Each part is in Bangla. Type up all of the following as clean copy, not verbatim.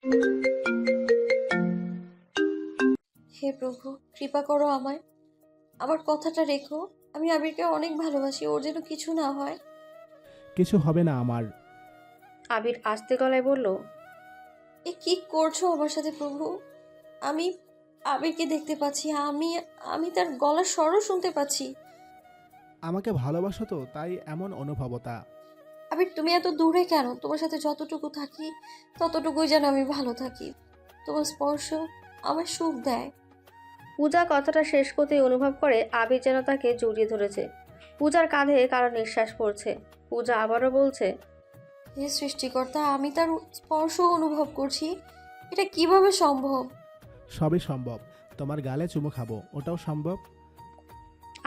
হে প্রভু, কৃপা করো আমায়, আমার কথাটা রেখো। আমি আবিরকে অনেক ভালোবাসি, ওর যেন কিছু না হয়। কিছু হবে না আমার। আবির আস্তে গলায় বলল, এ কি করছো আমার সাথে প্রভু? আমি আবিরকে দেখতে পাচ্ছি, আমি আমি তার গলার স্বরও শুনতে পাচ্ছি। আমাকে ভালোবাসো তো, তাই এমন অনুভবতা। আবির তুমি এত দূরে কেন? তোমার সাথে যতটুকু থাকি ততটুকুই যেন আমি ভালো থাকি। তোমার স্পর্শ আমার সুখ দেয়। পূজা কথাটা শেষ করতেই অনুভব করে আবির যেন তাকে জড়িয়ে ধরেছে। পূজার কাঁধে কারো নিঃশ্বাস পড়ছে। পূজা আবারও বলছে, হে সৃষ্টিকর্তা, আমি তার স্পর্শ অনুভব করছি। এটা কিভাবে সম্ভব? সবই সম্ভব। তোমার গালে চুমু খাবো, ওটাও সম্ভব।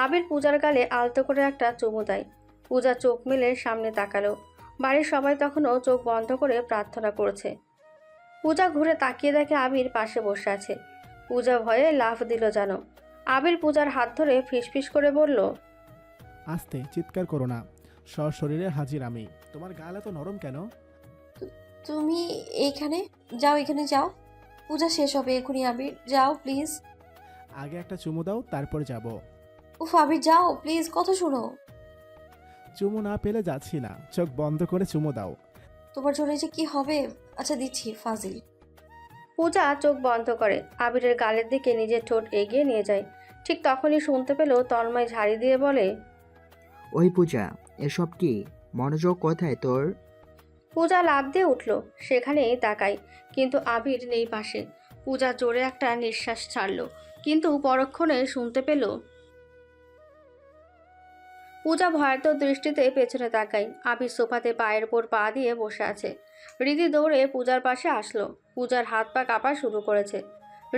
আবির পূজার গালে আলতো করে একটা চুমু দেয়। পূজা চোখ মেলে সামনে তাকালো। বাড়ির সবাই তখনও চোখ বন্ধ করে প্রার্থনা করছে। পূজা ঘুরে তাকিয়ে দেখে আবির পাশে বসে আছে। পূজা ভয়ে লাফ দিল যেন। আবির পূজার হাত ধরে ফিসফিস করে বলল, আস্তে চিৎকার করো না, সশরীরে হাজির আমি। তোমার গাল এত নরম কেন? তুমি এইখানে যাও, এখানে যাও। পূজা শেষ হবে এখনই। আবির যাও প্লিজ। আগে একটা চুমু দাও, তারপর যাব। উফ আবির যাও প্লিজ, কথা শোনো। চুমু না পেলে যাচ্ছি না, চোখ বন্ধ করে চুমু দাও। তোমার জন্য যে কি হবে। আচ্ছা দিচ্ছি, ফাজিল। পূজা চোখ বন্ধ করে আবিরের গালের দিকে নিজের ঠোঁট এগিয়ে নিয়ে যায়। ঠিক তখনই শুনতে পেল তন্ময় ঝাড়ি দিয়ে বলে, ওই পূজা, এসব কি? মনোযোগ কোথায় তোর? পূজা লাফ দিয়ে উঠল। সেখানেই তাকায়, কিন্তু আবির নেই পাশে। পূজা জোরে একটা নিঃশ্বাস ছাড়ল, কিন্তু পরক্ষণে শুনতে পেল। পূজা ভয়ার্ত দৃষ্টিতে পেছনে তাকায়। আবির সোফাতে পায়ের ওপর পা দিয়ে বসে আছে। রীতি দৌড়ে পূজার পাশে আসলো। পূজার হাত পা কাঁপা শুরু করেছে।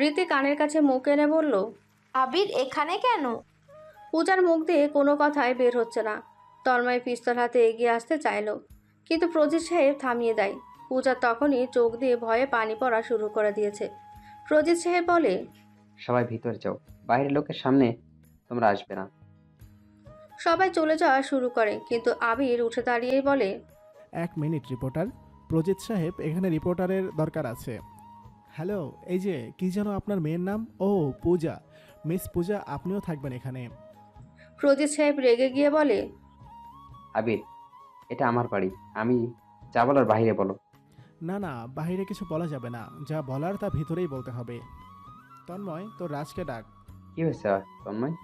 রীতি কানের কাছে মুখ এনে বলল, আবির এখানে কেন? পূজার মুখ দিয়ে কোনো কথাই বের হচ্ছে না। তন্ময় পিস্তল হাতে এগিয়ে আসতে চাইল, কিন্তু প্রজিত সাহেব থামিয়ে দেয়। পূজা তখনই চোখ দিয়ে ভয়ে পানি পড়া শুরু করে দিয়েছে। প্রজিত সাহেব বলে, সবাই ভিতরে যাও, বাইরের লোকের সামনে তোমরা আসবে না। সবাই চলে যাওয়া শুরু করে, কিন্তু আবির উঠে দাঁড়িয়েই বলে, 1 মিনিট রিপোর্টার। প্রজিত সাহেব, এখানে রিপোর্টারের দরকার আছে। হ্যালো, এই যে কি যেন আপনার মেয়ের নাম? ও পূজা। মিস পূজা, আপনিও থাকবেন এখানে। প্রজিত সাহেব রেগে গিয়ে বলে, আবির, এটা আমার বাড়ি, আমি যা বলার বাইরে বলো। না না, বাইরে কিছু বলা যাবে না, যা বলার তা ভিতরেই বলতে হবে। তন্ময়, তোর রাজকে ডাক। কি হয়েছে তন্ময়?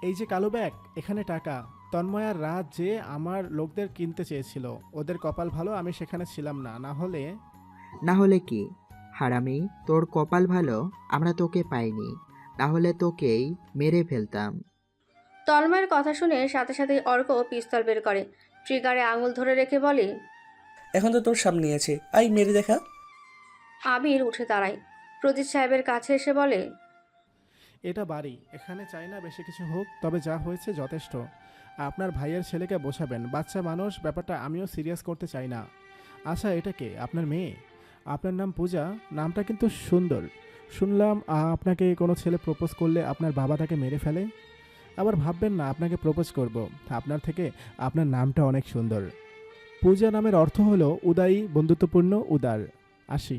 এই যে কালো ব্যাগ, এখানে টাকা। তন্ময় আর রাজ যে আমার লোকদের কিনতে চেয়েছিল, ওদের কপাল ভালো আমি সেখানে ছিলাম না, না হলে। না হলে কি? হারামি, তোর কপাল ভালো আমরা তোকে পাইনি, না হলে তোকেই মেরে ফেলতাম। তন্ময়ের কথা শুনে সাথে সাথে অর্ক পিস্তল বের করে। ট্রিগারে আঙুল ধরে রেখে বলে, এখন তো তোর সামনে আছে, আই মেরে দেখা। আবির উঠে দাঁড়ায়। প্রজিত সাহেবের কাছে এসে বলে, এটা বাড়ি, এখানে চাই না বেশি কিছু হোক, তবে যা হয়েছে যথেষ্ট। আপনার ভাইয়ের ছেলেকে বোঝাবেন, বাচ্চা মানুষ, ব্যাপারটা আমিও সিরিয়াস করতে চাই না। আচ্ছা, এটা কে? আপনার মেয়ে? আপনার নাম পূজা, নামটা কিন্তু সুন্দর। শুনলাম আপনাকে কোনো ছেলে প্রপোজ করলে আপনার বাবা তাকে মেরে ফেলে। আবার ভাববেন না আপনাকে প্রপোজ করব, আপনার থেকে আপনার নামটা অনেক সুন্দর। পূজা নামের অর্থ হলো উদায়ী, বন্ধুত্বপূর্ণ, উদার। আসি।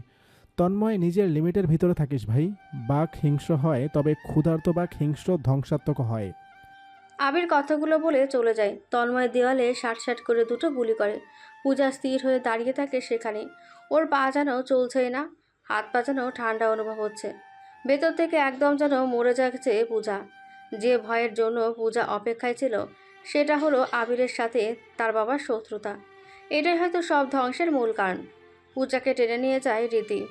তন্ময়, নিজের লিমিটের ভিতরে থাকিস ভাই। বাঘ হিংস্র হয়, তবে ক্ষুধার্ত বাঘ হিংস্র ধ্বংসাত্মক হয়। আবির কথাগুলো বলে চলে যায়। তন্ময় দেওয়ালে শাট করে দুটো গুলি করে। পূজা স্থির হয়ে দাঁড়িয়ে থাকে সেখানে। ওর পা যেন চলছেই না, হাত পা যেন ঠান্ডা অনুভব হচ্ছে। ভেতর থেকে একদম যেন মরে যাচ্ছে পূজা। যে ভয়ের জন্য পূজা অপেক্ষায় ছিল, সেটা হলো আবিরের সাথে তার বাবার শত্রুতা। এটাই হয়তো সব ধ্বংসের মূল কারণ। পূজাকে টেনে নিয়ে যায় রীতি।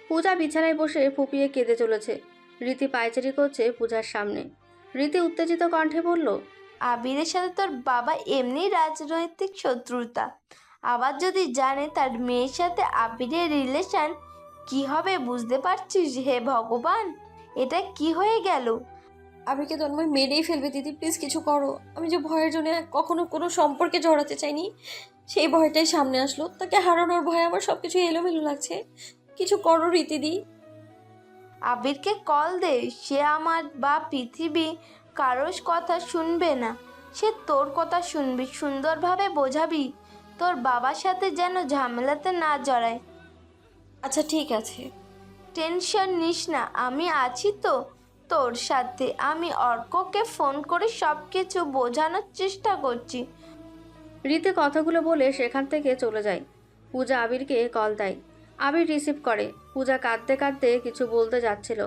পূজা বিছানায় বসে ফুপিয়ে কেঁদে চলেছে। রীতি পায়চারি করছে পূজার সামনে। রীতি উত্তেজিত কণ্ঠে বলল, আবিরের সাথে তোর বাবা এমনি রাজনৈতিক শত্রুতা, আবার যদি জানে তার মেয়ের সাথে আবিরের রিলেশন, কি হবে বুঝতে পারছিস? হে ভগবান, এটা কি হয়ে গেল? আবিরকে তন্ময় মেরেই ফেলবে। দিদি প্লিজ কিছু করো। আমি যে ভয়ের জন্য কখনো কোনো সম্পর্কে জড়াতে চাইনি, সেই ভয়টাই সামনে আসলো। তাকে হারানোর ভয় আমার সবকিছু এলোমেলো লাগছে। কিছু করো রীতিদি। আবিরকে কল দে, সে আমার বা পৃথিবী কারোর কথা শুনবে না, সে তোর কথা শুনবি। সুন্দরভাবে বোঝাবি তোর বাবার সাথে যেন ঝামেলাতে না জড়ায়। আচ্ছা ঠিক আছে। টেনশন নিস না, আমি আছি তো তোর সাথে। আমি অর্ককে ফোন করে সব কিছু বোঝানোর চেষ্টা করছি। রীতি কথাগুলো বলে সেখান থেকে চলে যায়। পূজা আবিরকে কল দেয়। আবির রিসিভ করে। পূজা কাঁদতে কাঁদতে কিছু বলতে যাচ্ছিল,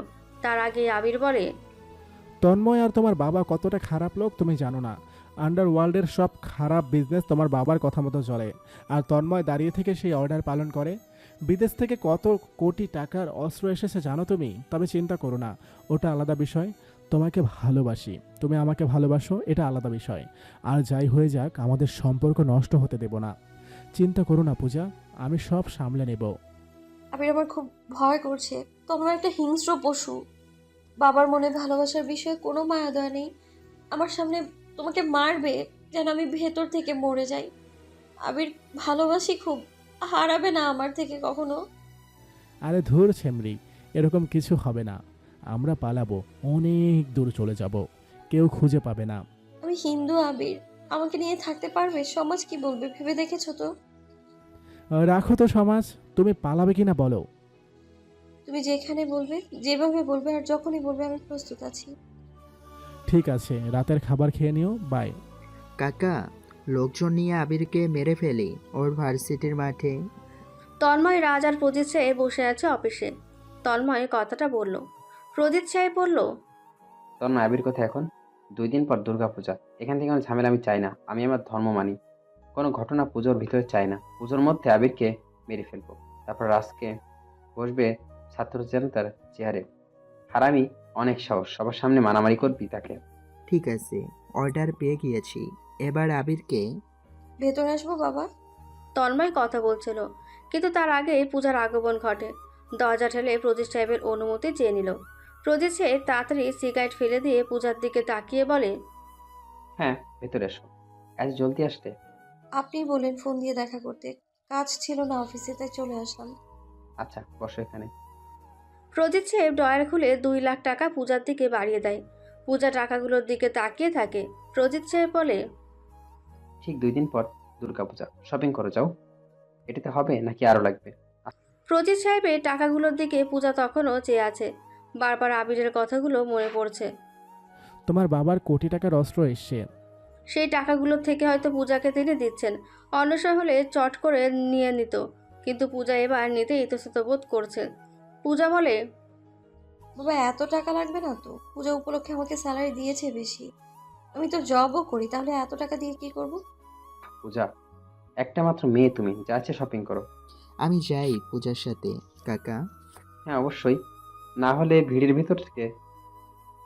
তার আগে আবির বলে, তন্ময় আর তোমার বাবা কতটা খারাপ লোক তুমি জানো না। আন্ডারওয়ার্ল্ডের সব খারাপ বিজনেস তোমার বাবার কথা মতো চলে, আর তন্ময় দাঁড়িয়ে থেকে সেই অর্ডার পালন করে। বিদেশ থেকে কত কোটি টাকার অস্ত্র এসেছে জানো তুমি? তবে চিন্তা করো না, ওটা আলাদা বিষয়। তোমাকে ভালোবাসি, তুমি আমাকে ভালোবাসো, এটা আলাদা বিষয়। আর যাই হয়ে যাক, আমাদের সম্পর্ক নষ্ট হতে দেব না। চিন্তা করো না পূজা, আমি সব সামলে নেব। আবির আমার খুব ভয় করছে। তন্ময় একটা হিংস্র পশু। বাবার মনে ভালোবাসার বিষয়ে কোনো মায়া দয়া নেই। আমার সামনে তোমাকে মারবে যেন আমি ভেতর থেকে মরে যাই। আবির ভালোবাসি খুব, হারাবে না আমার থেকে কখনো। আরে ধুর ছেমরি, এরকম কিছু হবে না। আমরা পালাবো, অনেক দূর চলে যাব, কেউ খুঁজে পাবে না। আমি হিন্দু আবির, আমাকে নিয়ে থাকতে পারবে? সমাজ কি বলবে ভেবে দেখেছো তো? রাখো তো সমাজ, তুমি পালাবে কিনা বলো। তুমি যেখানে বলবে, যেভাবে বলবে, আর যখনই বলবে আমি প্রস্তুত আছি। ঠিক আছে, রাতের খাবার খেয়ে নিও, বাই। কাকা, লোকজন নিয়ে আবিরকে মেরে ফেলি ওর ভার্সিটির মাঠে। তন্ময়, রাজ আর প্রজিত সাহেব বসে আছে অফিসে। তন্ময় কথাটা বলল। প্রজিত সাহেব বলল, তন্ময়, আবির কোথায় এখন? 2 দিন পর দুর্গাপূজা, এখান থেকে কোনো ঝামেলা আমি চাই না। আমি আমার ধর্ম মানি, কোনো ঘটনা পুজোর ভিতরে চাই না। পুজোর মধ্যে আবিরকে মেরে ফেলবো, তারপর রাজকে বসবে ছাত্র জনতার চেয়ারে। হারামি, অনেক সাহস, সবার সামনে মারামারি করবি তাকে। ঠিক আছে, অর্ডার পেয়ে গিয়েছি। এবার আবিরকে। ভেতরে আসবো বাবা? তন্ময় কথা বলছিল, কিন্তু তার আগেই পূজার আগমন ঘটে। দরজা ঠেলে প্রজিত সাহেবের অনুমতি চেয়ে নিল। প্রজিত সাহেব তাড়াতাড়ি সিগারেট ফেলে দিয়ে পূজার দিকে তাকিয়ে বলে, হ্যাঁ, ভেতরে এসো। এত জলদি আসলে? আপনি বলেন ফোন দিয়ে দেখা করতে। কাজ ছিল না অফিসে, তাই চলে আসলাম। আচ্ছা, বসো এখানে। প্রজিত সাহেব ড্রয়ার খুলে 2 লাখ টাকা পূজার দিকে বাড়িয়ে দেয়। পূজা টাকাগুলোর দিকে তাকিয়ে থাকে। প্রজিত সাহেব বলে, ঠিক 2 দিন পর দুর্গাপূজা, শপিং করো যাও। এটাতে হবে নাকি আরো লাগবে? প্রজিত সাহেবের টাকাগুলোর দিকে পূজা তখনও চেয়ে আছে। বারবার আবিরের কথাগুলো মনে পড়ছে। তোমার বাবার কোটি টাকার অস্ত্র এসছে। সেই টাকাগুলোর থেকে হয়তো পূজাকে তিনি দিচ্ছেন। অন্য সময় হলে চট করে নিয়ে নিত, কিন্তু পূজা এবার নিতে ইতস্তত বোধ করছে। পূজা বলে, বাবা এত টাকা লাগবে না তো, পূজা উপলক্ষে আমাকে স্যালারি দিয়েছে বেশি। আমি তো জবও করি, তাহলে এত টাকা দিয়ে কি করব? পূজা, একটা মাত্র মেয়ে তুমি, যা আছে শপিং করো। আমি যাই পূজার সাথে কাকা। হ্যাঁ অবশ্যই, না হলে ভিড়ের ভিতর থেকে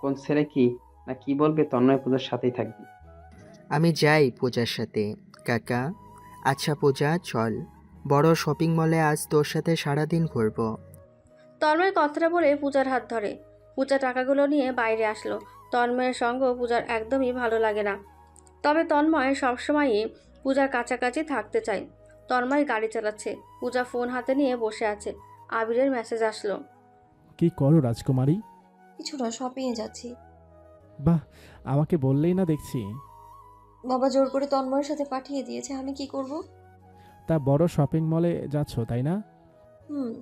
কোন ছেলে কি না কি বলবে তন্ময় পূজার সাথেই থাকবি। আমি যাই পূজার সাথে কাকা। আচ্ছা পূজা, চল বড় শপিং মলে, আজ তোর সাথে সারাদিন ঘুরবো। তন্ময় কথাটা বলে পূজার হাত ধরে। পূজা টাকাগুলো নিয়ে বাইরে আসলো। তন্ময়ের সঙ্গ পূজার একদমই ভালো লাগে না, তবে তন্ময় সবসময়ই পূজার কাছাকাছি থাকতে চায়। তন্ময় গাড়ি চালাচ্ছে, পূজা ফোন হাতে নিয়ে বসে আছে। আবিরের মেসেজ আসলো। কি করো রাজকুমারী? কিছু না, শপিংয়ে যাচ্ছি। বাহ, আমাকে বললেই না দেখছি। বাবা জোর করে তন্ময়ের সাথে পাঠিয়ে দিয়েছে, আমি কি করব? তা বড় শপিং মলে যাচ্ছ তাই না? হুম।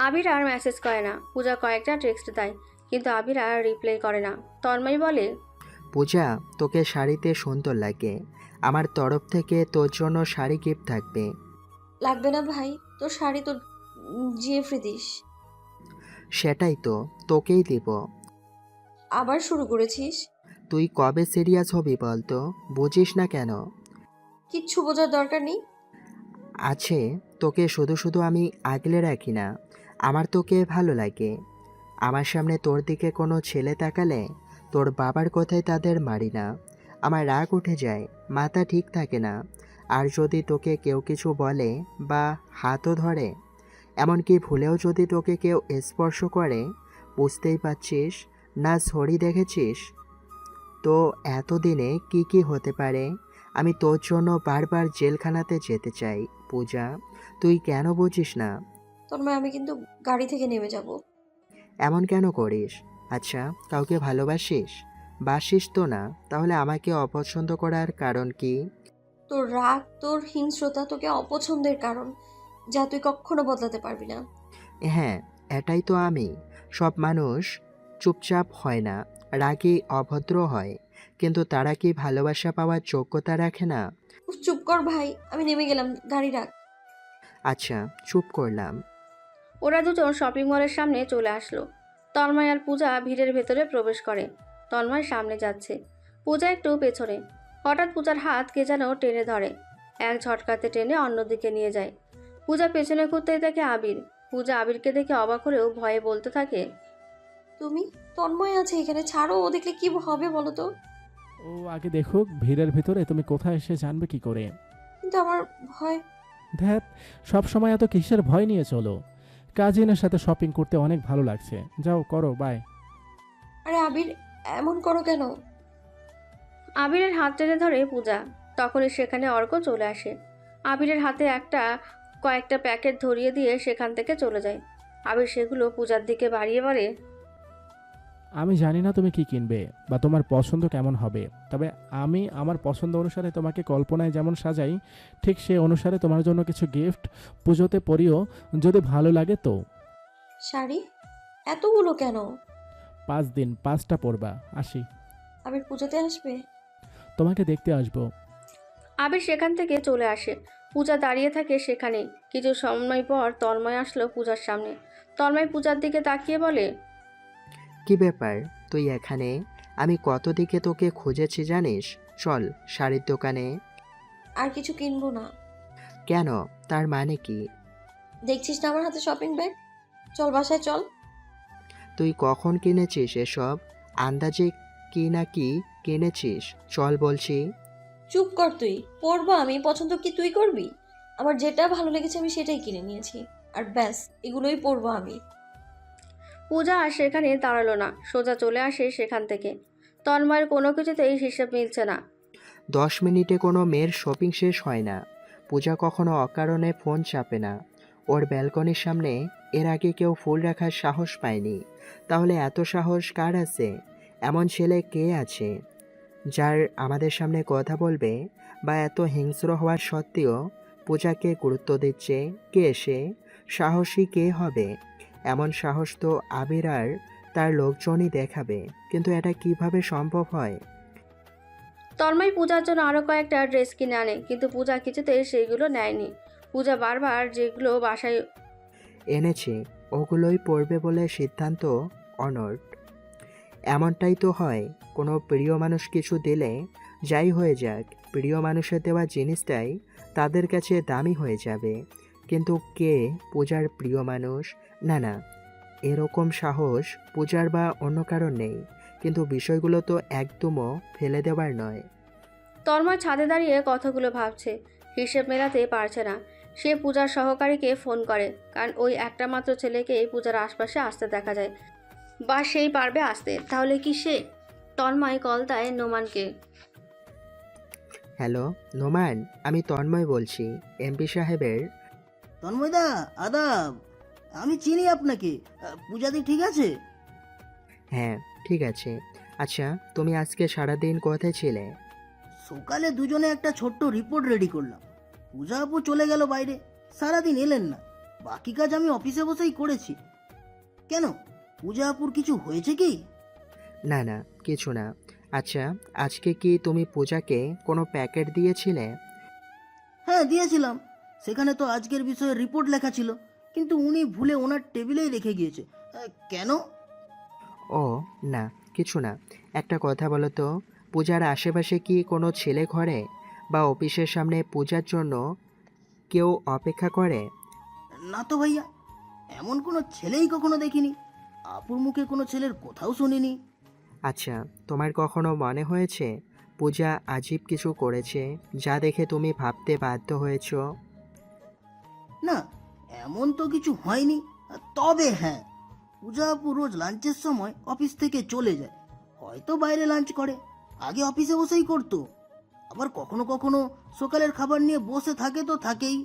আবির আর মেসেজ করে না। পূজা কয়েকটা টেক্সট দেয়, কিন্তু আবির আর রিপ্লাই করে না। তন্ময় বলে, পূজা, তোকে শাড়িতে সুন্দর লাগে। আমার তরফ থেকে তোর জন্য শাড়ি গিফট থাকবে। লাগবে না ভাই, তোর শাড়ি তো জিএফ্রি দিস। সেটাই তো, তোকেই দিব। আবার শুরু করেছিস? তুই কবে সিরিয়াস হবি বল তো? বুঝিস না কেন? কিচ্ছু বোঝার দরকার নেই। আছে, তোকে শুধু শুধু আমি আগলে রাখি না। আমার তোকে ভালো লাগে। আমার সামনে তোর দিকে কোনো ছেলে তাকালে তোর বাবার কথায় তাদের মারি না। আমার রাগ উঠে যায়, মাথা ঠিক থাকে না। আর যদি তোকে কেউ কিছু বলে বা হাতও ধরে, এমনকি ভুলেও যদি তোকে কেউ স্পর্শ করে, বুঝতেই পারছিস না ছড়ি দেখেছিস তো এতদিনে কি কি হতে পারে। আমি তোর জন্য বারবার জেলখানাতে যেতে চাই পূজা, তুই কেন বুঝিস না? তন্ময়, আমি কিন্তু গাড়ি থেকে নেমে যাব। এমন কেন করিস? আচ্ছা, কাউকে ভালোবাসিস? বাসিস তো না, তাহলে আমাকে অপছন্দ করার কারণ কি? তোর রাগ, তোর হিংস্রতা তোকে অপছন্দের কারণ। যা তুই কখনো বদলাতে পারবি না। হ্যাঁ, এটাই তো আমি। সব মানুষ চুপচাপ হয় না, রাগী অভদ্র হয়, কিন্তু তারা কি ভালোবাসা পাওয়ার যোগ্যতা রাখে না? উফ, চুপ কর ভাই, আমি নেমে গেলাম, গাড়ি রাখ। আচ্ছা, চুপ করলাম। ওরা দুজন শপিং মলের সামনে চলে আসলো। তন্ময় আর পূজা ভিড়ের ভেতরে প্রবেশ করে। তন্ময় সামনে যাচ্ছে, পূজা একটু পেছনে। হঠাৎ পূজার হাত কে যেন টেনে ধরে, এক ঝটকাতে টেনে অন্যদিকে নিয়ে যায়। পূজা পেছনে ঘুরতেই দেখে আবির। পূজা আবিরকে দেখে অবাক হলেও ভয়ে বলতে থাকে, তুমি? তন্ময় আছে এখানে, ছাড়ো, ও দেখলে কি হবে বলো তো। ও আগে দেখুক, ভিড়ের ভিতরে তুমি কোথায় এসে জানবে কি করে? কিন্তু আমার ভয়। ধ্যাত, সব সময় এত কিসের ভয় নিয়ে চলো? কাজিনের সাথে শপিং করতে অনেক ভালো লাগছে, যাও করো, বাই। আরে আবির, এমন করো কেন? আবিরের হাত টেনে ধরে পূজা। তখনই সেখানে অর্ক চলে আসে। আবিরের হাতে কয়েকটা প্যাকেট ধরিয়ে দিয়ে সেখান থেকে চলে যায়। আবির সেগুলো পূজার দিকে বাড়িয়ে বলে, আমি জানি না তুমি কি কিনবে বা তোমার পছন্দ কেমন হবে, তবে আমি আমার পছন্দ অনুসারে তোমাকে কল্পনায় যেমন সাজাই, ঠিক সে অনুসারে তোমার জন্য কিছু গিফট পুজোতে পরিও, যদি ভালো লাগে তো। শাড়ি? এতগুলো কেন? 5 দিন 5টা পরবা, আসি। আবির পুজোতে আসবে? তোমাকে দেখতে আসবো। আবির সেখান থেকে চলে আসে। পূজা দাঁড়িয়ে থাকে সেখানে। কিছু সময় পর তন্ময় আসলো পূজার সামনে। তন্ময় পূজার দিকে তাকিয়ে বলে, কি ব্যাপার, তুই এখানে? আমি কত দিকে তোকে খুঁজেছি জানিস? চল শাড়ির দোকানে। আর কিছু কিনবো না। কেন? তার মানে কি? দেখছিস না আমার হাতে শপিং ব্যাগ? চল বাসায় চল। তুই কখন কিনেছিস এসব? আন্দাজে কি না কি কিনেছিস? চল বলছি। চুপ কর তুই, পরবো আমি, পছন্দ কি তুই করবি? আমার যেটা ভালো লেগেছে আমি সেটাই কিনে নিয়েছি, আর ব্যাস এগুলোই পরবো আমি। পূজা আর সেখানে দাঁড়ালো না, সোজা চলে আসে সেখান থেকে। তন্ময়ের কোনো কিছুতেই হিসেব মিলছে না। 10 মিনিটে কোনো মেয়ের শপিং শেষ হয় না। পূজা কখনো অকারণে ফোন চাপে না। ওর ব্যালকনির সামনে এর আগে কেউ ফুল রাখার সাহস পায়নি। তাহলে এত সাহস কার আছে? এমন ছেলে কে আছে যার আমাদের সামনে কথা বলবে? বা এত হিংস্র হওয়ার সত্ত্বেও পূজাকে গুরুত্ব দিচ্ছে কে? সে সাহসী কে হবে? এমন সাহস তো আবির আর তার লোকজনই দেখাবে, কিন্তু এটা কিভাবে সম্ভব হয়? তন্ময় পূজার জন্য আরও কয়েকটা ড্রেস কিনে আনে, কিন্তু পূজা কিছুতেই সেইগুলো নেয়নি। পূজা বারবার যেগুলো বাসায় এনেছে ওগুলোই পড়বে বলে সিদ্ধান্ত অনড়। এমনটাই তো হয়, কোনো প্রিয় মানুষ কিছু দিলে, যাই হয়ে যাক, প্রিয় মানুষের দেওয়া জিনিসটাই তাদের কাছে দামি হয়ে যাবে। কিন্তু কে পূজার প্রিয় মানুষ? না না, এরকম সাহস পূজার বা অন্য কারণ নেই, কিন্তু বিষয়গুলো তো একদমও ফেলে দেওয়ার নয়। তন্ময় ছাদে দাঁড়িয়ে কথাগুলো ভাবছে, হিসেব মেলাতে পারছে না। সে পূজার সহকারীকে ফোন করে, কারণ ওই একটা মাত্র ছেলেকেই পূজার আশপাশে আসতে দেখা যায়, বা সেই পারবে আসতে। তাহলে কি সে? তন্ময় কল দেয় নোমানকে। হ্যালো নোমান, আমি তন্ময় বলছি, এমপি সাহেবের। তন্ময়দা, আদাব। আমি চিনি আপনাকে। পূজাদি ঠিক আছে? হ্যাঁ ঠিক আছে। আচ্ছা, তুমি আজকে সারাদিন কোথায় ছিলে? সকালে দুজনে একটা ছোট্ট রিপোর্ট রেডি করলাম। পূজা আপু চলে গেল বাইরে, সারাদিন এলেন না। বাকি কাজ আমি অফিসে বসেই করেছি। কেন, পূজা আপুর কিছু হয়েছে কি? না না, কিছু না। আচ্ছা, আজকে কি তুমি পূজাকে কোনো প্যাকেট দিয়েছিলে? হ্যাঁ দিয়েছিলাম। সেখানে তো আজকের বিষয়ে রিপোর্ট লেখা ছিল, কিন্তু উনি ভুলে ওনার টেবিলেই রেখে গিয়েছে। কেন? ও না, কিছু না। একটা কথা বলো তো, পূজার আশেপাশে কি কোনো ছেলে ঘরে বা অফিসের সামনে পূজার জন্য কেউ অপেক্ষা করে? না তো ভাইয়া, এমন কোনো ছেলেই কখনো দেখিনি। আপুর মুখে কোনো ছেলের কোথাও শুনিনি। আচ্ছা, তোমার কখনো মনে হয়েছে পূজা আজীব কিছু করেছে যা দেখে তুমি ভাবতে বাধ্য হয়েছো? না, এমন তো কিছু হয়নি। তবে হ্যাঁ, পূজা আপু রোজ লাঞ্চের সময় অফিস থেকে চলে যায়, হয়তো বাইরে লাঞ্চ করে। আগে অফিসে বসেই করতো। আবার কখনো কখনো সকালের খাবার নিয়ে বসে থাকে তো থাকেই।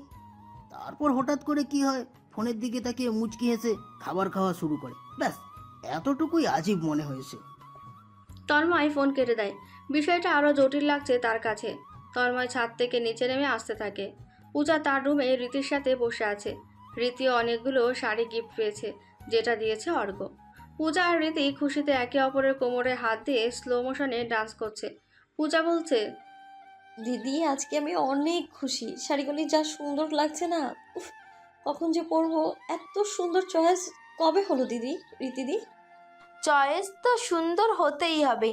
তারপর হঠাৎ করে কি হয়, ফোনের দিকে তাকিয়ে মুচকি হেসে খাবার খাওয়া শুরু করে। ব্যাস, এতটুকুই আজীব মনে হয়েছে। তন্ময় ফোন কেটে দেয়। বিষয়টা আরও জটিল লাগছে তার কাছে। তন্ময় ছাদ থেকে নিচে নেমে আসতে থাকে। পূজা তার রুমে রীতির সাথে বসে আছে। রীতিও অনেকগুলো শাড়ি গিফট পেয়েছে, যেটা দিয়েছে অর্ঘ্য। পূজা আর রীতি খুশিতে একে অপরের কোমরে হাত দিয়ে স্লো মোশনে ডান্স করছে। পূজা বলছে, দিদি আজকে আমি অনেক খুশি, শাড়িগুলি যা সুন্দর লাগছে না। উফ, কখন যে পরবো, এত সুন্দর চয়েস কবে হলো দিদি? রীতিদি, চয়েস তো সুন্দর হতেই হবে,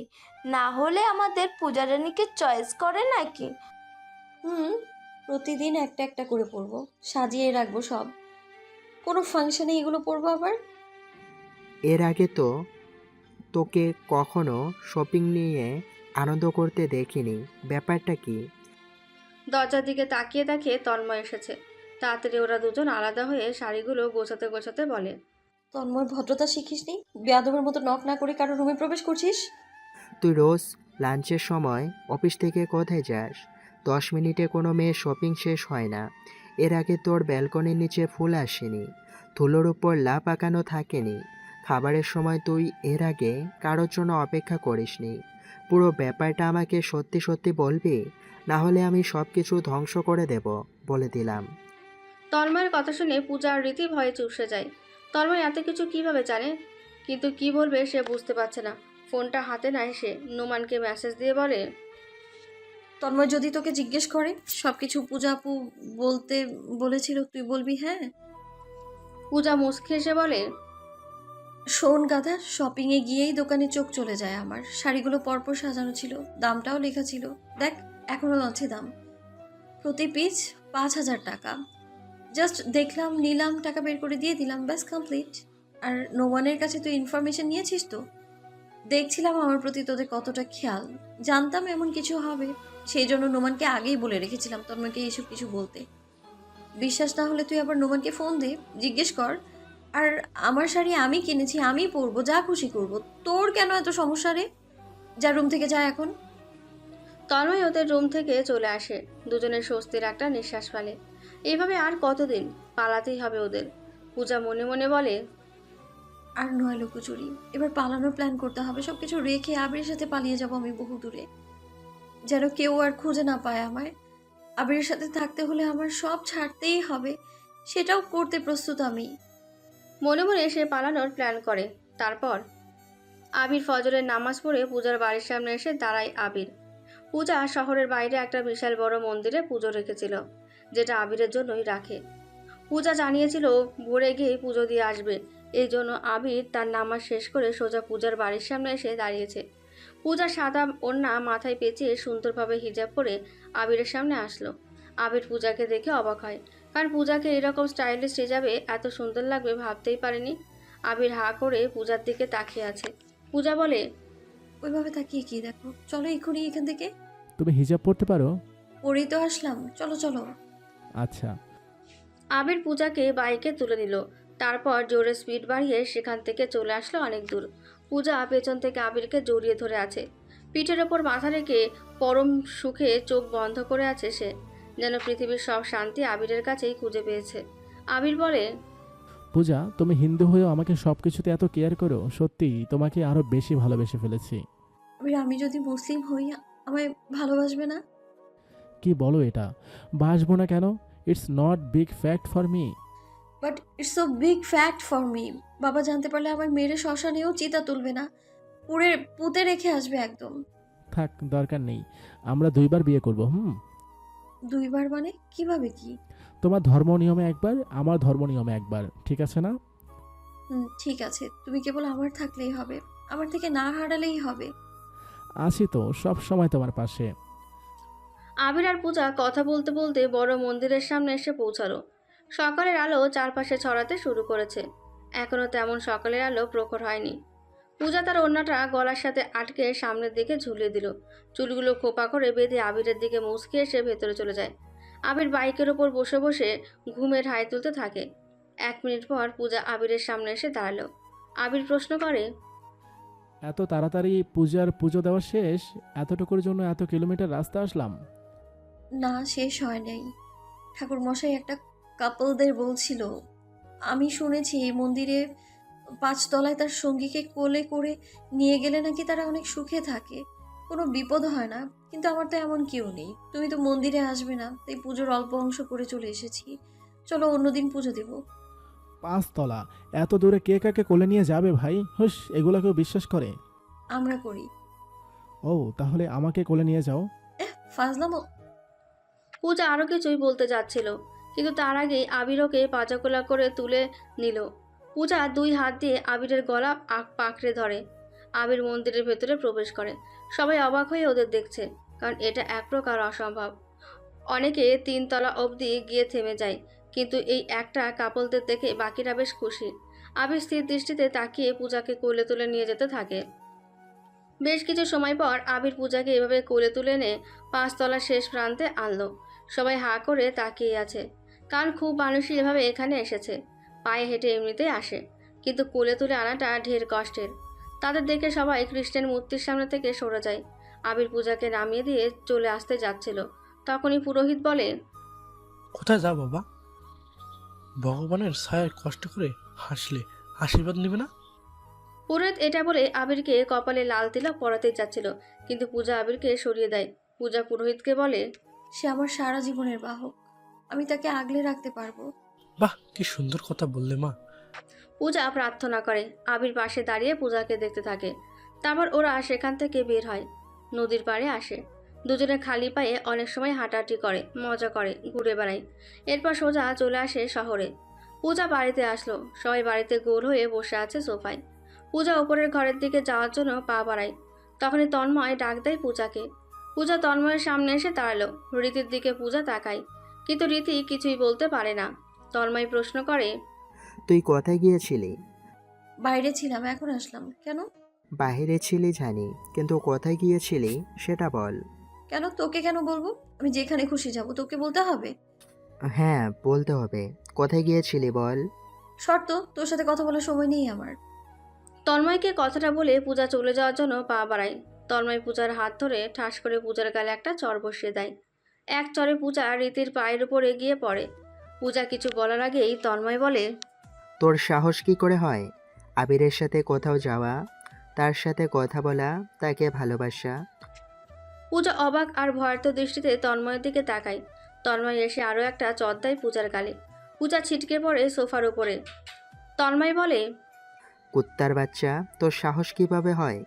না হলে আমাদের পূজারানীকে চয়েস করে নাকি? হুম, প্রতিদিন একটা একটা করে পরবো, সাজিয়ে রাখবো সব। কোনো ফাংশনে এগুলো পরবো আবার? এর আগে তো তোকে কখনো শপিং নিয়ে আনন্দ করতে দেখিনি, ব্যাপারটা কি? দরজার দিকে তাকিয়ে দেখে তন্ময় এসেছে। তাড়াতাড়ি ওরা দুজন আলাদা হয়ে শাড়িগুলো গোছাতে গোছাতে বলে, তন্ময়, ভদ্রতা শিখিসনি? বেয়াদবের মতো নক না করে কারো রুমে প্রবেশ করছিস? তুই রোজ লাঞ্চের সময় অফিস থেকে কোথায় যাস? 10 মিনিটে কোনো মেয়ের শপিং শেষ হয় না। এর আগে তোর ব্যালকনির নিচে ফুল আসেনি, ধুলোর উপর লাপ আঁকানো থাকেনি। খাবারের সময় তুই এর আগে কারোর জন্য অপেক্ষা করিসনি। পুরো ব্যাপারটা আমাকে সত্যি সত্যি বলবি, না হলে আমি সব কিছু ধ্বংস করে দেব, বলে দিলাম। তন্ময়ের কথা শুনে পূজা আর রীতি ভয়ে চুপসে যায়। তন্ময় এত কিছু কিভাবে জানে, কিন্তু কি বলবে সে বুঝতে পারছে না। ফোনটা হাতে নেয় সে, নোমানকে মেসেজ দিয়ে বলে, তন্ময় যদি তোকে জিজ্ঞেস করে সব কিছু পূজা আপু বলতে বলেছিল, তুই বলবি হ্যাঁ? পূজা মুচকি এসে বলে, শোন গাধা, শপিংয়ে গিয়েই দোকানে চোখ চলে যায় আমার। শাড়িগুলো পরপর সাজানো ছিল, দামটাও লেখা ছিল, দেখ এখনও আছে দাম। প্রতি পিস 5,000 টাকা। জাস্ট দেখলাম, নিলাম, টাকা বের করে দিয়ে দিলাম, ব্যাস কমপ্লিট। আর নোমানের কাছে তুই ইনফরমেশন নিয়েছিস তো? দেখছিলাম আমার প্রতি তোদের কতটা খেয়াল। জানতাম এমন কিছু হবে, সেই জন্য নোমানকে আগেই বলে রেখেছিলাম তন্ময়কে এইসব কিছু বলতে। বিশ্বাস না হলে তুই আবার নোমানকে ফোন দে, জিজ্ঞেস কর। আর আমার শাড়ি আমি কিনেছি, আমি পরবো, যা খুশি করব। তোর কেন এত সমস্যা রে? যা রুম থেকে যা এখন। তন্ময় ওদের রুম থেকে চলে আসে। দুজনের স্বস্তির একটা নিঃশ্বাস ফেলে। এইভাবে আর কতদিন? পালাতেই হবে ওদের। পূজা মনে মনে বলে, আর নয় লুকোচুরি, এবার পালানোর প্ল্যান করতে হবে। সবকিছু রেখে আবিরের সাথে পালিয়ে যাব আমি বহু দূরে, যেন কেউ আর খুঁজে না পায় আমায়। আবিরের সাথে থাকতে হলে আমার সব ছাড়তেই হবে, সেটাও করতে প্রস্তুত আমি। মনে মনে সে পালানোর প্ল্যান করে। তারপর আবির ফজরের নামাজ পড়ে পূজার বাড়ির সামনে এসে দাঁড়ায় আবির। পূজা শহরের বাইরে একটা বিশাল বড় মন্দিরে পুজো রেখেছিল, যেটা আবিরের জন্যই রাখে। পূজা জানিয়েছিল ভোরে গিয়ে পুজো দিয়ে আসবে, এই জন্য আবির তার নামাজ শেষ করে সোজা পূজার বাড়ির সামনে এসে দাঁড়িয়েছে। পূজা সাদা ওড়না মাথায় পেঁচিয়ে সুন্দরভাবে হিজাব পরে আবিরের সামনে আসলো। আবির পূজাকে দেখে অবাক হয়, কারণ পূজাকে এরকম স্টাইলিশ হিজাবে এত সুন্দর লাগবে ভাবতেই পারেনি। আবির হা করে পূজার দিকে তাকিয়ে আছে। পূজা বলে, ওইভাবে তাকিয়ে কি দেখো, চলো এক্ষুনি এখান থেকে। তুমি হিজাব পরতে পারো? পরেই তো আসলাম, চলো চলো। আচ্ছা। আবির পূজাকে বাইকে তুলে নিল, তারপর জোরে স্পিড বাড়িয়ে সেখান থেকে চলে আসলো অনেক দূর। পূজা পেছন থেকে আবিরকে জড়িয়ে ধরে আছে, পিঠের ওপর মাথা রেখে পরম সুখে চোখ বন্ধ করে আছে সে, যেন পৃথিবীর সব শান্তি আবিরের কাছেই খুঁজে পেয়েছে। আবির বলে, পূজা, তুমি হিন্দু হয়েও আমাকে সব কিছুতে এত কেয়ার করো, সত্যি তোমাকে আরো বেশি ভালোবেসে ফেলেছি। আবির, আমি যদি মুসলিম হই আমায় ভালোবাসবে না? কি বলো এটা? বাসবো না কেন? It's not big fact for me. But it's so big fact for me. বাবা জানতে পারলে আমার মেয়ের শ্মশানেও চিতা তুলবে না, পুঁতে রেখে আসবে একদম। থাক, দরকার নেই। আমরা 2বার বিয়ে করব। 2বার মানে কিভাবে কি? তোমার ধর্ম নিয়মে একবার, আমার ধর্ম নিয়মে একবার, ঠিক আছে না? ঠিক আছে, তুমি কেবল আমার থাকলেই হবে, আমার থেকে না হারালেই হবে। আছি তো সব সময় তোমার পাশে। আবির আর পূজা কথা বলতে বলতে বড় মন্দিরের সামনে এসে পৌঁছালো। সকালের আলো চারপাশে ছড়াতে শুরু করেছে। এখনো তেমন সকালের আলো প্রখর হয়নি। পূজা তার ওড়নাটা গলার সাথে আটকে সামনের দিকে ঝুলিয়ে দিল। চুলগুলো খোপা করে বেঁধে আবিরের দিকে মুচকে এসে ভেতরে চলে যায়। আবির বাইকের ওপর বসে বসে ঘুমের হাই তুলতে থাকে। 1 মিনিট পর পূজা আবিরের সামনে এসে দাঁড়ালো। আবির প্রশ্ন করে, এত তাড়াতাড়ি পূজার পুজো দেওয়া শেষ? এতটুকুর জন্য এত কিলোমিটার রাস্তা আসলাম? না, শেষ হয় নাই। ঠাকুর মশাই একটা কাপলদের বলছিল, আমি শুনেছি এই মন্দিরে 5 তলায় তার সঙ্গীকে কোলে করে নিয়ে গেলে নাকি তারা অনেক সুখে থাকে। কোনো বিপদ হয় না, কিন্তু আমার তো এমন কেউ নেই। তুমি তো মন্দিরে আসবে না, তাই পুজোর অল্প অংশ করে চলে এসেছি। চলো অন্যদিন পুজো দেব। 5 তলা, এত দূরে কে কাকে কোলে নিয়ে যাবে ভাই? হুস, এগুলা কেউ বিশ্বাস করে? আমরা করি। ও, তাহলে আমাকে কোলে নিয়ে যাও। ফাজলামো। পূজা আরও কিছুই বলতে যাচ্ছিল, কিন্তু তার আগেই আবির ওকে পাজাকোলা করে তুলে নিল। পূজা 2 হাত দিয়ে আবিরের গলা পাকড়ে ধরে। আবির মন্দিরের ভেতরে প্রবেশ করে। সবাই অবাক হয়ে ওদের দেখছে, কারণ এটা এক প্রকার অসম্ভব। অনেকে 3 তলা অবধি গিয়ে থেমে যায়, কিন্তু এই একটা কাপলদের দেখে বাকিরা বেশ খুশি। আবির স্থির দৃষ্টিতে তাকিয়ে পূজাকে কোলে তুলে নিয়ে যেতে থাকে। বেশ কিছু সময় পর আবির পূজাকে এভাবে কোলে তুলে এনে 5 তলার শেষ প্রান্তে আনলো। সবাই হাঁ করে তাকিয়ে আছে, কারণ খুব মানুষই এভাবে এখানে এসেছে। পায়ে হেঁটে এমনিতেই আসে, কিন্তু কোলে তুলে আনাটা ঢের কষ্টের। তাদের দেখে সবাই খ্রিস্টান মূর্তির সামনে থেকে সরে যায়। আবির পূজাকে নামিয়ে দিয়ে চলে আসতে যাচ্ছিল, তখনই পুরোহিত বলে, কোথায় যাও বাবা? ভগবানের ছায়ায় কষ্ট করে হাসলে আশীর্বাদ নেবে না? পুরোহিত এটা বলে আবিরকে কপালে লাল তিলক পরাতে যাচ্ছিল, কিন্তু পূজা আবিরকে সরিয়ে দেয়। পূজা পুরোহিতকে বলে, সে আমার সারা জীবনের বাহক, আমি তাকে আগলে রাখতে পারবো। বাহ, কি সুন্দর কথা বললে মা। পূজা প্রার্থনা করে। আবির পাশে দাঁড়িয়ে পূজাকে দেখতে থাকে। তারপর ওরা সেখান থেকে বের হয়, নদীর পাড়ে আসে। দুজনে খালি পায়ে অনেক সময় হাঁটাহাঁটি করে, মজা করে, ঘুরে বেড়ায়। এরপর সোজা চলে আসে শহরে। পূজা বাড়িতে আসলো। সবাই বাড়িতে গোল হয়ে বসে আছে সোফায়। পূজা ওপরের ঘরের দিকে যাওয়ার জন্য পা বাড়ায়। তখনই তন্ময় ডাক দেয় পূজাকে। পূজা তন্ময়ের সামনে এসে দাঁড়ালো। রীতির দিকে পূজা তাকায়, কিন্তু রীতি কিছুই বলতে পারে না। তন্ময় প্রশ্ন করে, তুই কোথায় গিয়েছিলি? বাইরে ছিলাম, এখন আসলাম। কেন? বাইরে ছিলি জানি, কিন্তু কোথায় গিয়েছিলি সেটা বল। কেন তোকে কেন বলবো? আমি যেখানে খুশি যাব, তোকে বলতে হবে? হ্যাঁ, বলতে হবে। কোথায় গিয়েছিলি বল। শর্ত, তোর সাথে কথা বলার সময় নেই আমার। তন্ময়কে কথাটা বলে পূজা চলে যাওয়ার জন্য পা বাড়ায়। তন্ময় পূজার হাত ধরে ঠাস করে পূজার গালে একটা চর বসিয়ে দেয়। এক চরে পূজা রীতির পায়ের উপর এগিয়ে পড়ে। পূজা কিছু বলার আগেই তন্ময় বলে, তোর সাহস কি করে হয় আবিরের সাথে কোথাও যাওয়া, তার সাথে কথা বলা, তাকে ভালোবাসা? পূজা অবাক আর ভয়ার্ত দৃষ্টিতে তন্ময়ের দিকে তাকায়। তন্ময় এসে আরও একটা চর দেয় পূজার গালে। পূজা ছিটকে পড়ে সোফার উপরে। তন্ময় বলে, কুত্তার বাচ্চা, তোর সাহস কিভাবে হয়?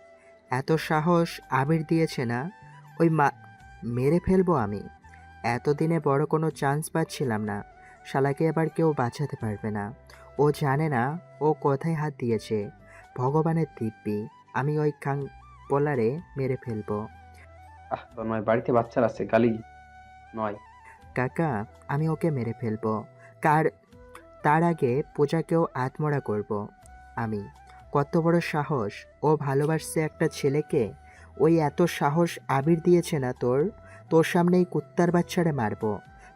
এত সাহস আবির দিয়েছে না? ওই মেরে ফেলবো আমি। এতদিনে বড় কোনো চান্স পাচ্ছিলাম না। শালাকে এবার কেউ বাঁচাতে পারবে না। ও জানে না ও কোথায় হাত দিয়েছে। ভগবানের দিব্যি, আমি ওই পোলারে মেরে ফেলবো। তন্ময়, বাড়িতে বাচ্চারা আছে, গালি নয়। কাকা, আমি ওকে মেরে ফেলবো। কার তার আগে পূজাকেও আত্মরা করব আমি। কত বড় সাহস! ও ভালোবাসছে একটা ছেলেকে। ওই এত সাহস আবির দিয়েছে না তোর? তোর সামনেই কুত্তার বাচ্চারে মারবো।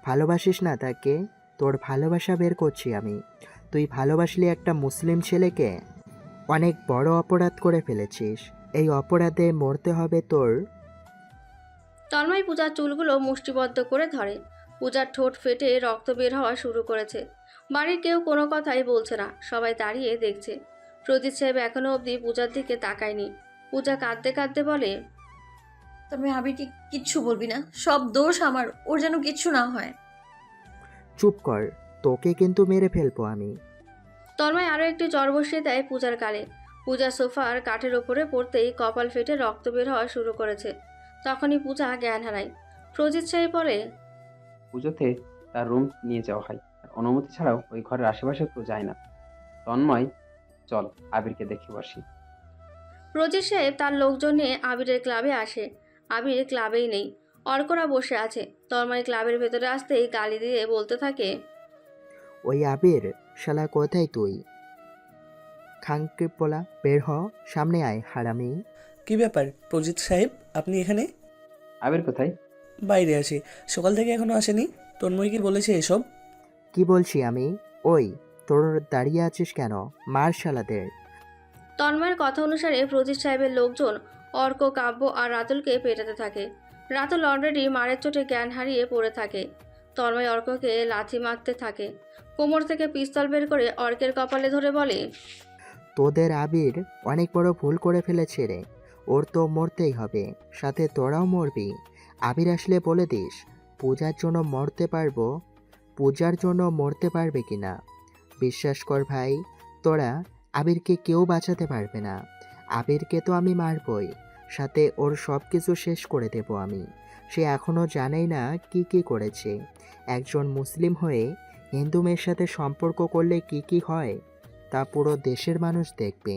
ভালোবাসিস না তাকে? তোর ভালোবাসা বের করছি আমি। তুই ভালোবাসলি একটা মুসলিম ছেলেকে। অনেক বড় অপরাধ করে ফেলেছিস। এই অপরাধে মরতে হবে তোর। তন্ময় পূজার চুলগুলো মুষ্টিবদ্ধ করে ধরে। পূজার ঠোঁট ফেটে রক্ত বের হওয়া শুরু করেছে। বাড়ির কেউ কোনো কথাই বলছে না, সবাই দাঁড়িয়ে দেখছে। প্রজিত সাহেব এখনো অবধি পূজার দিকে তাকায়নি। পূজা কাঁদতে কাঁদতে বলে, তবে আবিরকে কিচ্ছু বলবি না, সব দোষ আমার, ওর যেন কিচ্ছু না হয়। চুপ কর, তোকে কিন্তু মেরে ফেলবো আমি। তন্ময় আরও একটি চর বসিয়ে দেয় পূজার গালে। পূজা সোফার কাঠের ওপরে পড়তেই কপাল ফেটে রক্ত বের হওয়া শুরু করেছে। তখনই পূজা জ্ঞান হারায়। প্রজিত সাহেব বলে, পুজোতে তার রুম নিয়ে যাওয়া হয়, আর অনুমতি ছাড়াও ওই ঘরের আশেপাশে কেউ যায় না। তন্ময়, চল আবিরকে দেখে বসি। প্রজিত সাহেব তার লোকজন নিয়ে আবিরের ক্লাবে আসে। আবির ক্লাবেই নেই, অর্করা বসে আছে। তন্ময় ক্লাবের ভেতরে আসতেই গালি দিয়ে বলতে থাকে, ওই আবির, শালা কোথায় তুই? খাঙ্কে পোলা, বের হ, সামনে আয় হারামি। কি ব্যাপার প্রজিত সাহেব, আপনি এখানে? আবির কোথায়? বাইরে আছি, সকাল থেকে এখনো আসেনি। তন্ময় কি বলেছে এসব? কি বলছি আমি? ওই, তোর দাঁড়িয়ে আছিস কেন? মার শালাদের। তন্ময়ের কথা অনুসারে প্রজিত সাহেবের লোকজন অর্ক, কাব্য আর রাতুলকে পেটাতে থাকে। রাতুল অলরেডি মারের চোটে জ্ঞান হারিয়ে পড়ে থাকে। তন্ময় অর্ককে লাথি মারতে থাকে। কোমর থেকে পিস্তল বের করে অর্কের কপালে ধরে বলে, তোদের আবির অনেক বড় ভুল করে ফেলেছে রে। ওর তো মরতেই হবে, সাথে তোরাও মরবি। আবির আসলে বলে দিস পূজার জন্য মরতে পারবে কিনা। বিশ্বাস কর ভাই, তোরা আবিরকে কেউ বাঁচাতে পারবে না। আবিরকে তো আমি মারবই, সাথে ওর সব কিছু শেষ করে দেব আমি। সে এখনও জানেই না কি কি করেছে। একজন মুসলিম হয়ে হিন্দু মেয়ের সাথে সম্পর্ক করলে কি কি হয় তা পুরো দেশের মানুষ দেখবে।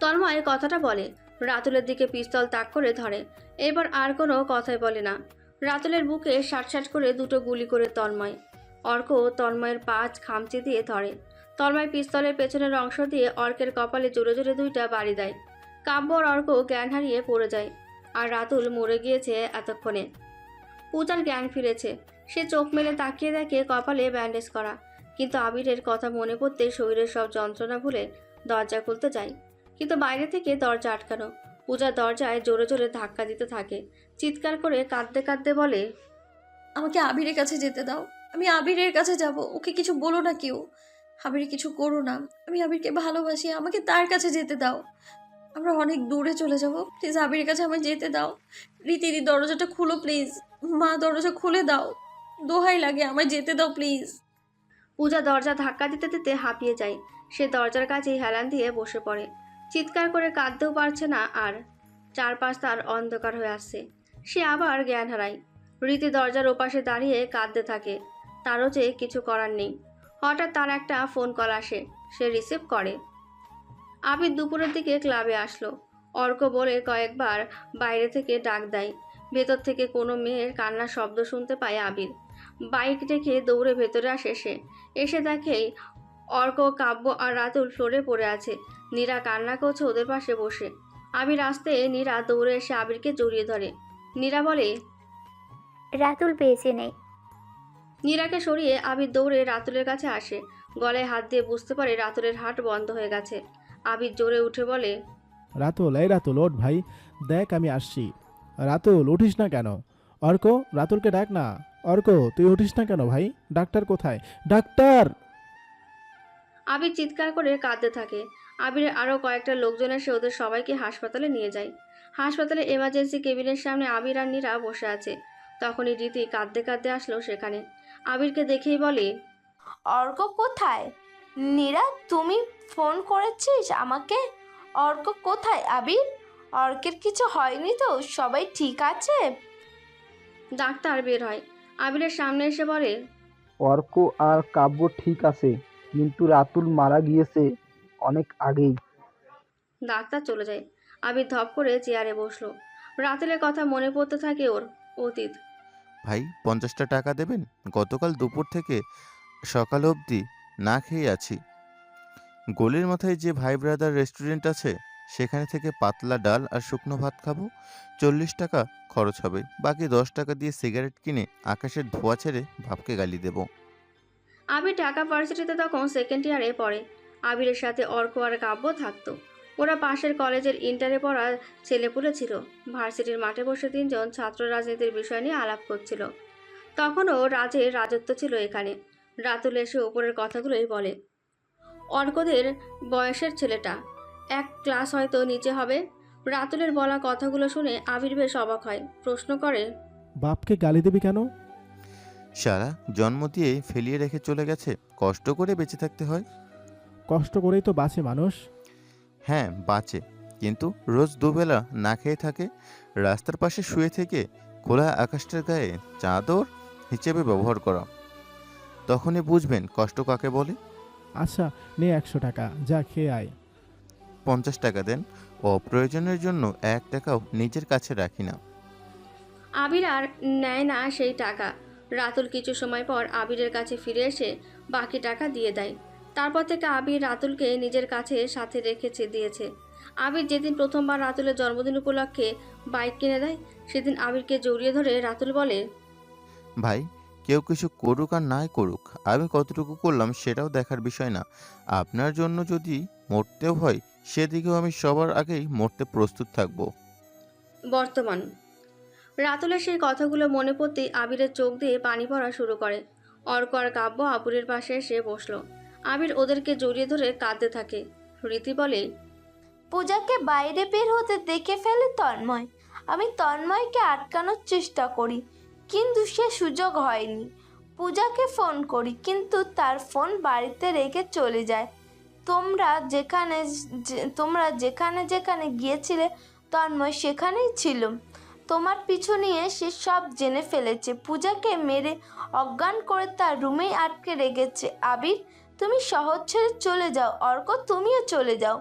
তন্ময় কথাটা বলে, রাতুলের দিকে পিস্তল তাক করে ধরে। এবার আর কোনো কথাই বলে না। রাতুলের বুকে শাট করে দুটো গুলি করে তন্ময়। অর্ক তন্ময়ের পাঁচ খামচি দিয়ে ধরে। তন্ময় পিস্তলের পেছনের অংশ দিয়ে অর্কের কপালে জোরে জোরে দুইটা বাড়ি দেয়। কাব্য আর অর্ক জ্ঞান হারিয়ে পড়ে যায়। আর রাতুল মরে গিয়েছে এতক্ষণে। পূজার জ্ঞান ফিরেছে। সে চোখ মেলে তাকিয়ে দেখে কপালে ব্যান্ডেজ করা। কিন্তু আবিরের কথা মনে পড়তে শরীরের সব যন্ত্রণা ভুলে দরজা খুলতে যায়। কিন্তু বাইরে থেকে দরজা আটকানো। পূজা দরজায় জোরে জোরে ধাক্কা দিতে থাকে। চিৎকার করে কাঁদতে কাঁদতে বলে, আমাকে আবিরের কাছে যেতে দাও, আমি আবিরের কাছে যাব। ওকে কিছু বলো না কেউ, আবির কিছু করো না। আমি আবিরকে ভালোবাসি, আমাকে তার কাছে যেতে দাও। আমরা অনেক দূরে চলে যাব, প্লিজ আবিরের কাছে আমায় যেতে দাও। রীতিদি দরজাটা খুলো প্লিজ, মা দরজা খুলে দাও, দোহাই লাগে আমায় যেতে দাও প্লিজ। পূজা দরজা ধাক্কা দিতে দিতে হাঁপিয়ে যায়। সে দরজার কাছেই হেলান দিয়ে বসে পড়ে। চিৎকার করে কাঁদতেও পারছে না আর। চারপাশ তার অন্ধকার হয়ে আসছে। সে আবার জ্ঞান হারায়। রীতি দরজার ওপাশে দাঁড়িয়ে কাঁদতে থাকে। তারও যে কিছু করার নেই। হঠাৎ তার একটা ফোন কল আসে। সে রিসিভ করে। আবির দুপুরের দিকে ক্লাবে আসলো। অর্ক বলে কয়েকবার বাইরে থেকে ডাক দেয়। ভেতর থেকে কোনো মেয়ের কান্নার শব্দ শুনতে পায় আবির। বাইক রেখে দৌড়ে ভেতরে আসে সে। এসে দেখেই অর্ক, কাব্য আর রাতুল ফ্লোরে পড়ে আছে। নীরা কান্না করছে ওদের পাশে বসে। আবির আসতে নীরা দৌড়ে এসে আবিরকে জড়িয়ে ধরে। নীরা বলে, রাতুল বেঁচে নেই। নীরাকে সরিয়ে আবির দৌড়ে রাতুলের কাছে আসে। গলায় হাত দিয়ে বুঝতে পারে রাতুলের হার্ট বন্ধ হয়ে গেছে। আবির জোরে উঠে বলে, রাতুল, এই রাতুল ওঠ ভাই, দেখ আমি আসছি। রাতুল উঠিস না কেন? অর্ক, রাতুলকে ডাক না। অর্ক, তুই উঠিস না কেন ভাই? ডাক্তার কোথায়? ডাক্তার! আবির চিৎকার করে কাঁদতে থাকে। আবিরের আরও কয়েকটা লোকজন এসে ওদের সবাইকে হাসপাতালে নিয়ে যায়। হাসপাতালে এমার্জেন্সি কেবিনের সামনে আবির আর নীরা বসে আছে। তখনই রীতি কাঁদতে কাঁদতে আসলো সেখানে। আবিরকে দেখেই বলে, অর্ক কোথায়? নীরা, তুমি ফোন করেছিস আমাকে? অর্ক কোথায় আবির? অর্কের কিছু হয়নি তো? সবাই ঠিক আছে? ডাক্তার বের হয়। আবিরের সামনে এসে বলে, অর্ক আর কাব্য ঠিক আছে, কিন্তু রাতুল মারা গিয়েছে অনেক আগেই। ডাক্তার চলে যায়। আবির ধপ করে চেয়ারে বসলো। রাতুলের কথা মনে পড়তে থাকে ওর অতীত। ভাই 50টা টাকা দেবেন? গতকাল দুপুর থেকে সকাল অবধি না খেয়ে আছি। গলির মাথায় যে ভাই ব্রাদার রেস্টুরেন্ট আছে সেখানে থেকে পাতলা ডাল আর শুকনো ভাত খাবো। 40 টাকা খরচ হবে, বাকি 10 টাকা দিয়ে সিগারেট কিনে আকাশের ধোঁয়া ছেড়ে ভাবকে গালি দেব। আবির ঢাকা ভার্সিটিতে তখন সেকেন্ড ইয়ারে পড়ে। আবিরের সাথে অর্ক আর কাব্য থাকতো। ওরা পাশের কলেজের ইন্টারে পড়া ছেলেপুলে ছিল। ভার্সিটির মাঠে বসে তিনজন ছাত্র রাজনীতির বিষয় নিয়ে আলাপ করছিল। তখনও রাজের রাজত্ব ছিল এখানে। রাতুল এসে ওপরের কথাগুলোই বলে। অর্কদের বয়সের ছেলেটা, এক ক্লাস হয়তো নিচে হবে। রাতুলের বলা কথাগুলো শুনে আবির বেশ অবাক হয়। প্রশ্ন করে, বাপকে গালি দিবি কেন? সারা জন্ম দিয়ে ফেলিয়ে রেখে চলে গেছে, কষ্ট করে বেঁচে থাকতে হয়। কষ্ট করেই তো বাঁচে মানুষ। হ্যাঁ বাঁচে, কিন্তু রোজ দুবেলা না খেয়ে থাকে, রাস্তার পাশে শুয়ে থেকে খোলা আকাশটার গায়ে চাদর হিসেবে ব্যবহার করা। তখনই বুঝবেন কষ্ট কাকে বলে। আচ্ছা নে 100 টাকা, যা খেয়ে আয়। 50 টাকা দেন, অপ্রয়োজনের জন্য 1 টাকাও নিজের কাছে রাখি না। আবির আর নেয় না সেই টাকা। রাতুল কিছু সময় পর আবিরের কাছে ফিরে এসে বাকি টাকা দিয়ে দেয়। তারপর থেকে আবির রাতুলকে নিজের কাছে সাথে রেখেছে দিয়েছে। আবির যেদিন প্রথমবার রাতুলের জন্মদিন উপলক্ষে বাইক কিনে দেয়, সেদিন আবিরকে জড়িয়ে ধরে রাতুল বলে, ভাই, কেউ কিছু করুক আর নাই করুক, আমি কতটুকু করলাম সেটাও দেখার বিষয় না। আপনার জন্য যদি মরতেও হয় সেদিকেও আমি সবার আগেই মরতে প্রস্তুত থাকব। বর্তমান। রাতুলের সেই কথাগুলো মনে পড়তেই আবিরের চোখ দিয়ে পানি পড়া শুরু করে। অর্ক আর কাব্য আবিরের পাশে এসে বসলো। আবির ওদেরকে জড়িয়ে ধরে কাঁদতে থাকে। রীতি বলে, পূজাকে বাইরে বের হতে দেখে ফেলে তন্ময়। আমি তন্ময়কে আটকানোর চেষ্টা করি, কিন্তু সে সুযোগ হয়নি। পূজাকে ফোন করি, কিন্তু তার ফোন বাড়িতে রেখে চলে যায়। তোমরা যেখানে যেখানে গিয়েছিলে তন্ময় সেখানেই ছিল। তোমার পিছু নিয়ে সে সব জেনে ফেলেছে। পূজাকে মেরে অজ্ঞান করে তার রুমেই আটকে রেখেছে। আবির, তুমি শহর ছেড়ে চলে যাও। অর্ক, তুমিও চলে যাও।